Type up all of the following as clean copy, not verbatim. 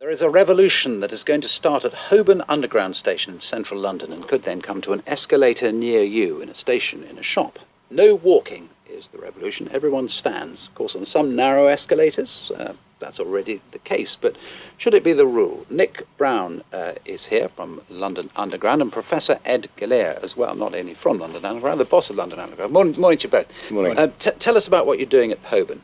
There is a revolution that is going to start at Holborn Underground Station in central London and could then come to an escalator near you, in a station, in a shop. No walking is the revolution. Everyone stands. Of course, on some narrow escalators, that's already the case, but should it be the rule? Nick Brown is here from London Underground, and Professor Ed Galea as well, not only from London Underground, the boss of London Underground. Morning to you both. Good morning. Tell us about what you're doing at Holborn.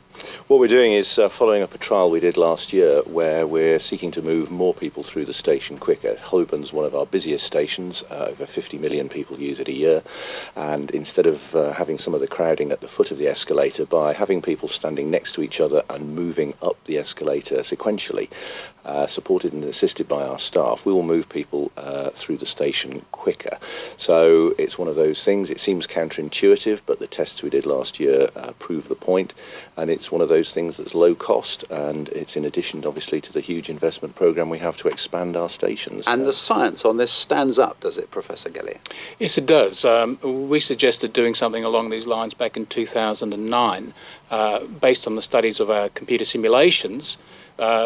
What we're doing is following up a trial we did last year where we're seeking to move more people through the station quicker. Holborn's one of our busiest stations, over 50 million people use it a year, and instead of having some of the crowding at the foot of the escalator, by having people standing next to each other and moving up the escalator sequentially, supported and assisted by our staff, we will move people through the station quicker. So it's one of those things. It seems counterintuitive, but the tests we did last year prove the point, and it's one of those things that's low cost, and it's in addition obviously to the huge investment programme we have to expand our stations. And the science on this stands up, does it, Professor Galea? Yes, it does. We suggested doing something along these lines back in 2009, based on the studies of our computer simulations,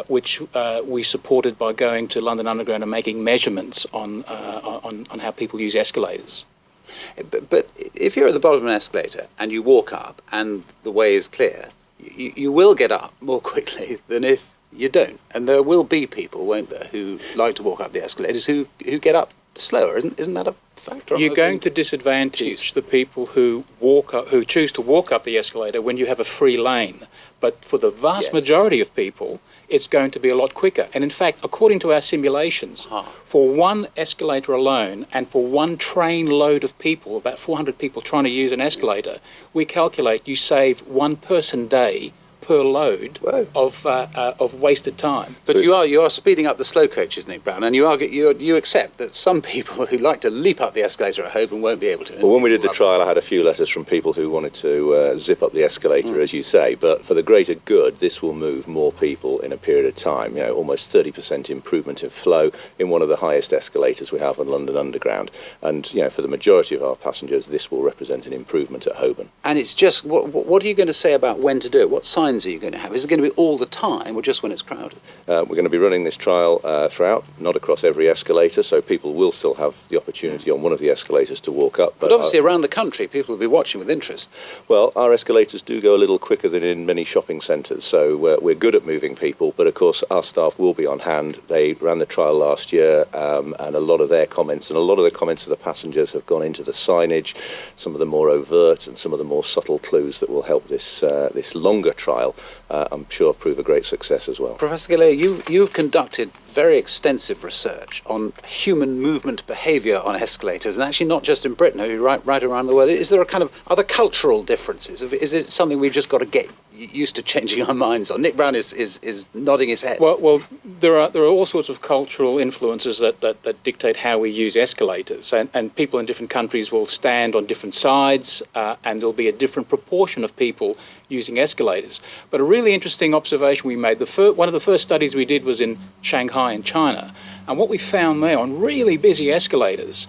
which we supported by going to London Underground and making measurements on how people use escalators. But if you're at the bottom of an escalator and you walk up and the way is clear, you will get up more quickly than if you don't. And there will be people, won't there, who like to walk up the escalators who get up slower. Isn't that a factor? You're going to disadvantage the people who choose to walk up the escalator when you have a free lane. But for the vast majority of people, it's going to be a lot quicker. And in fact, according to our simulations, for one escalator alone and for one train load of people, about 400 people trying to use an escalator, we calculate you save 1 person day per load of wasted time. But you are speeding up the slow coaches, Nick Brown, and you accept that some people who like to leap up the escalator at Holborn won't be able to. Well, when we did the trial, I had a few letters from people who wanted to zip up the escalator, as you say, but for the greater good, this will move more people in a period of time. You know, almost 30% improvement in flow in one of the highest escalators we have on London Underground, and you know, for the majority of our passengers, this will represent an improvement at Holborn. And it's just what are you going to say about when to do it? What signs are you going to have? Is it going to be all the time or just when it's crowded? We're going to be running this trial throughout, not across every escalator, so people will still have the opportunity on one of the escalators to walk up. But obviously around the country, people will be watching with interest. Well, our escalators do go a little quicker than in many shopping centres, so we're good at moving people, but of course our staff will be on hand. They ran the trial last year, and a lot of their comments and a lot of the comments of the passengers have gone into the signage, some of the more overt and some of the more subtle clues that will help this longer trial, I'm sure, prove a great success as well. Professor Galea, you've conducted very extensive research on human movement behaviour on escalators, and actually not just in Britain, right around the world. Is there other cultural differences? Is it something we've just got to get used to changing our minds on? Nick Brown is nodding his head. Well, there are all sorts of cultural influences that dictate how we use escalators, and people in different countries will stand on different sides, and there'll be a different proportion of people using escalators. But a really interesting observation we made, one of the first studies we did was in Shanghai in China, and what we found there on really busy escalators,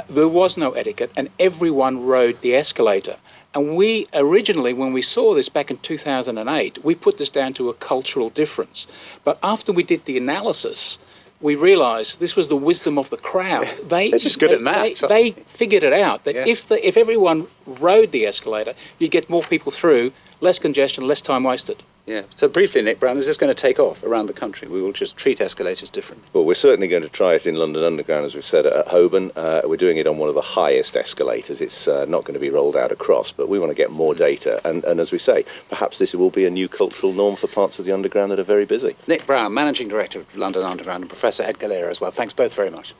there was no etiquette and everyone rode the escalator. And we originally, when we saw this back in 2008, we put this down to a cultural difference. But after we did the analysis, we realised this was the wisdom of the crowd. They're just good at maths. They figured it out, that if everyone rode the escalator, you'd get more people through, less congestion, less time wasted. Yeah. So briefly, Nick Brown, is this going to take off around the country? We will just treat escalators differently. Well, we're certainly going to try it in London Underground, as we've said, at Holborn. We're doing it on one of the highest escalators. It's not going to be rolled out across, but we want to get more data. And as we say, perhaps this will be a new cultural norm for parts of the Underground that are very busy. Nick Brown, Managing Director of London Underground, and Professor Ed Galea as well. Thanks both very much.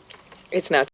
It's now